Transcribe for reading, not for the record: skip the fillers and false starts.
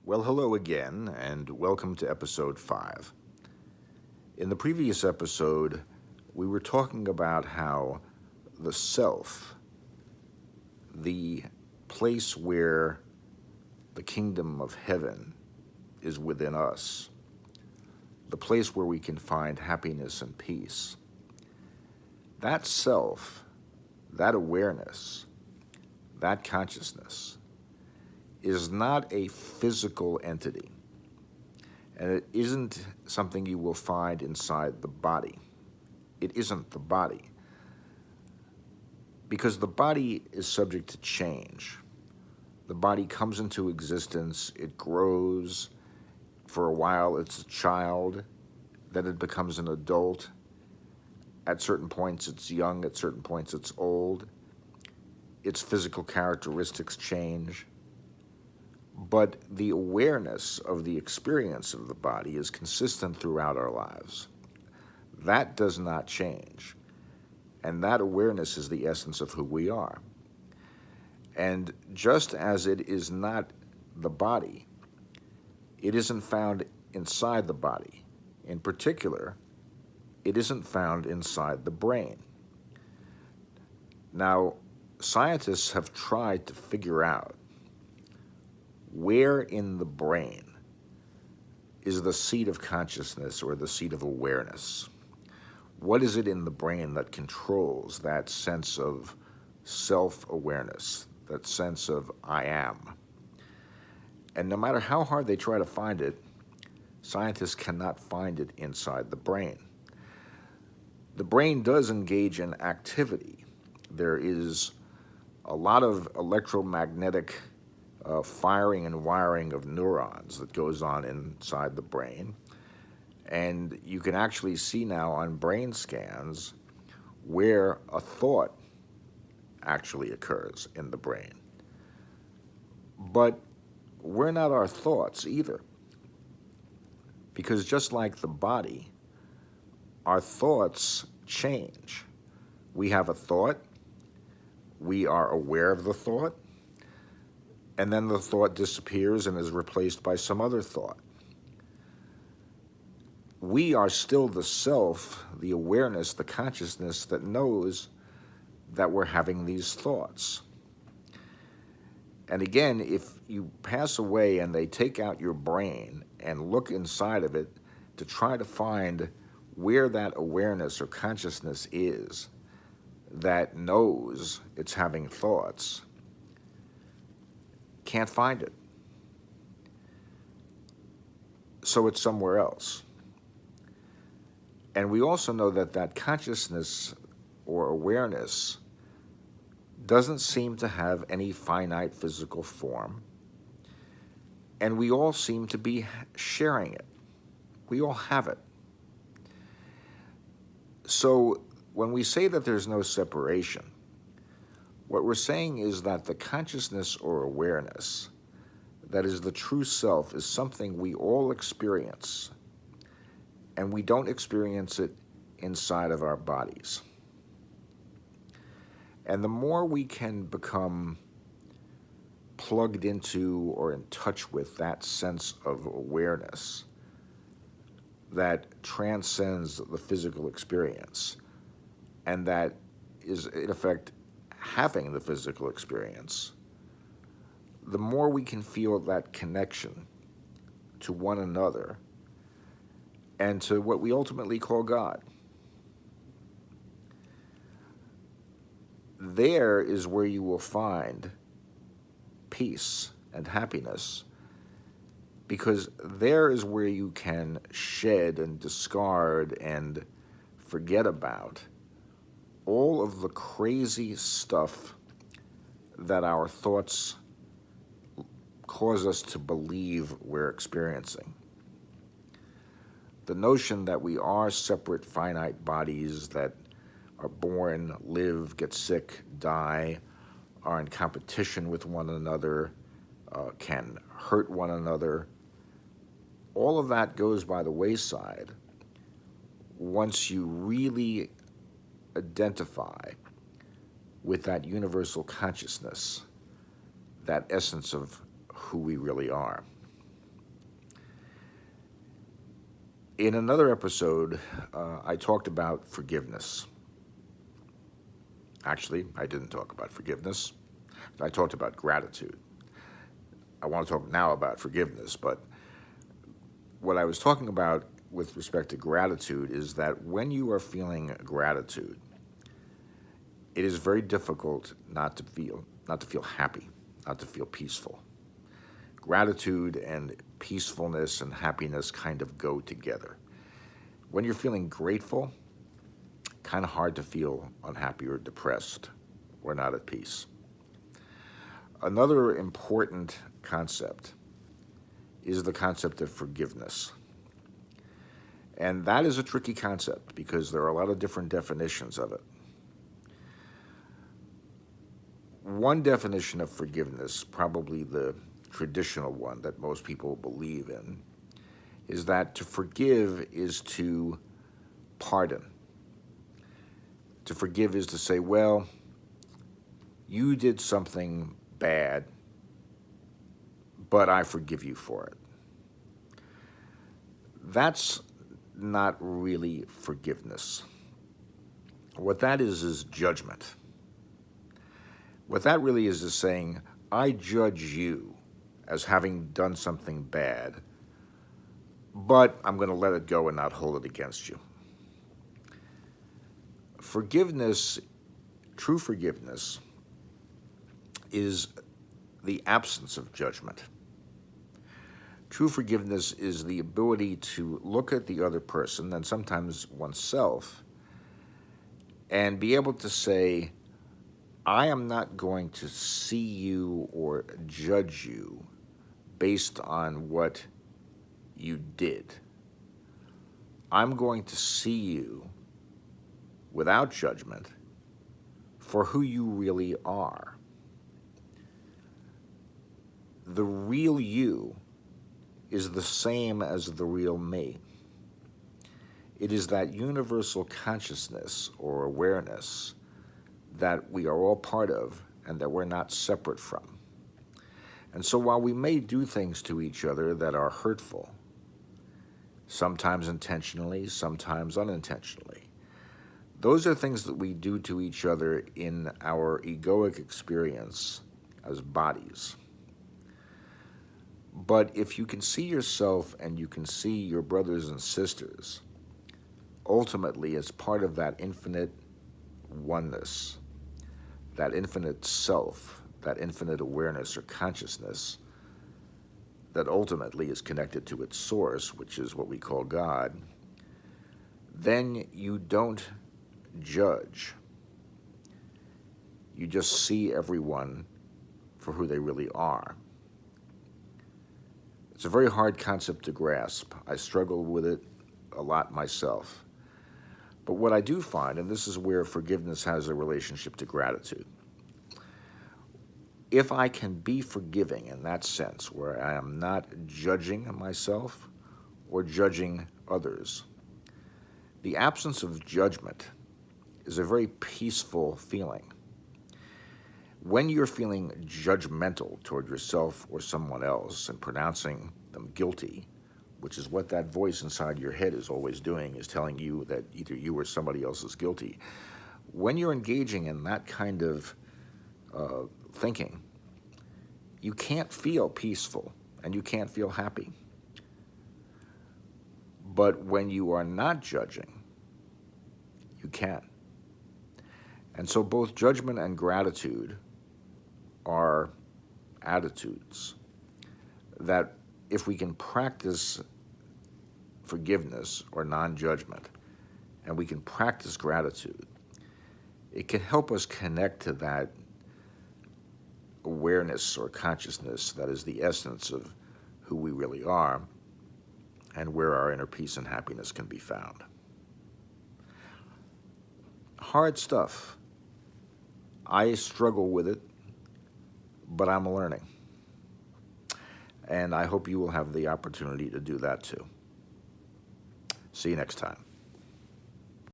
Well, hello again, and welcome to episode 5. In the previous episode, we were talking about how the self, the place where the kingdom of heaven is within us, the place where we can find happiness and peace, that self, that awareness, that consciousness is not a physical entity. And it isn't something you will find inside the body. It isn't the body. Because the body is subject to change. The body comes into existence, it grows. For a while, it's a child. Then it becomes an adult. At certain points, it's young. At certain points, it's old. Its physical characteristics change. But the awareness of the experience of the body is consistent throughout our lives. That does not change. And that awareness is the essence of who we are. And just as it is not the body, it isn't found inside the body. In particular, it isn't found inside the brain. Now, scientists have tried to figure out where in the brain is the seat of consciousness or the seat of awareness? What is it in the brain that controls that sense of self-awareness, that sense of I am? And no matter how hard they try to find it, scientists cannot find it inside the brain. The brain does engage in activity. There is a lot of electromagnetic firing and wiring of neurons that goes on inside the brain. And you can actually see now on brain scans where a thought actually occurs in the brain. But we're not our thoughts either. Because just like the body, our thoughts change. We have a thought, we are aware of the thought, and then the thought disappears and is replaced by some other thought. We are still the self, the awareness, the consciousness that knows that we're having these thoughts. And again, if you pass away and they take out your brain and look inside of it to try to find where that awareness or consciousness is that knows it's having thoughts, can't find it. So it's somewhere else. And we also know that that consciousness or awareness doesn't seem to have any finite physical form. And we all seem to be sharing it. We all have it. So when we say that there's no separation, what we're saying is that the consciousness or awareness that is the true self is something we all experience, and we don't experience it inside of our bodies. And the more we can become plugged into or in touch with that sense of awareness that transcends the physical experience, and that is, in effect, having the physical experience, the more we can feel that connection to one another and to what we ultimately call God. There is where you will find peace and happiness, because there is where you can shed and discard and forget about all of the crazy stuff that our thoughts cause us to believe we're experiencing. The notion that we are separate finite bodies that are born, live, get sick, die, are in competition with one another, can hurt one another, all of that goes by the wayside once you really identify with that universal consciousness, that essence of who we really are. In another episode, I talked about forgiveness. Actually, I didn't talk about forgiveness. I talked about gratitude. I want to talk now about forgiveness, but what I was talking about with respect to gratitude is that when you are feeling gratitude, it is very difficult not to feel happy, not to feel peaceful. Gratitude and peacefulness and happiness kind of go together. When you're feeling grateful, kind of hard to feel unhappy or depressed or not at peace. Another important concept is the concept of forgiveness. And that is a tricky concept because there are a lot of different definitions of it. One definition of forgiveness, probably the traditional one that most people believe in, is that to forgive is to pardon. To forgive is to say, well, you did something bad, but I forgive you for it. That's not really forgiveness. What that is judgment. What that really is saying, I judge you as having done something bad, but I'm going to let it go and not hold it against you. Forgiveness, true forgiveness, is the absence of judgment. True forgiveness is the ability to look at the other person, and sometimes oneself, and be able to say, I am not going to see you or judge you based on what you did. I'm going to see you without judgment for who you really are. The real you is the same as the real me. It is that universal consciousness or awareness that we are all part of and that we're not separate from. And so while we may do things to each other that are hurtful, sometimes intentionally, sometimes unintentionally, those are things that we do to each other in our egoic experience as bodies. But if you can see yourself and you can see your brothers and sisters ultimately as part of that infinite oneness, that infinite self, that infinite awareness or consciousness that ultimately is connected to its source, which is what we call God, then you don't judge. You just see everyone for who they really are. It's a very hard concept to grasp. I struggle with it a lot myself. But what I do find, and this is where forgiveness has a relationship to gratitude, if I can be forgiving in that sense, where I am not judging myself or judging others, the absence of judgment is a very peaceful feeling. When you're feeling judgmental toward yourself or someone else and pronouncing them guilty, which is what that voice inside your head is always doing, is telling you that either you or somebody else is guilty. When you're engaging in that kind of thinking, you can't feel peaceful and you can't feel happy. But when you are not judging, you can. And so both judgment and gratitude are attitudes that if we can practice forgiveness or non-judgment and we can practice gratitude, it can help us connect to that awareness or consciousness that is the essence of who we really are and where our inner peace and happiness can be found. Hard stuff. I struggle with it, but I'm learning. And I hope you will have the opportunity to do that too. See you next time.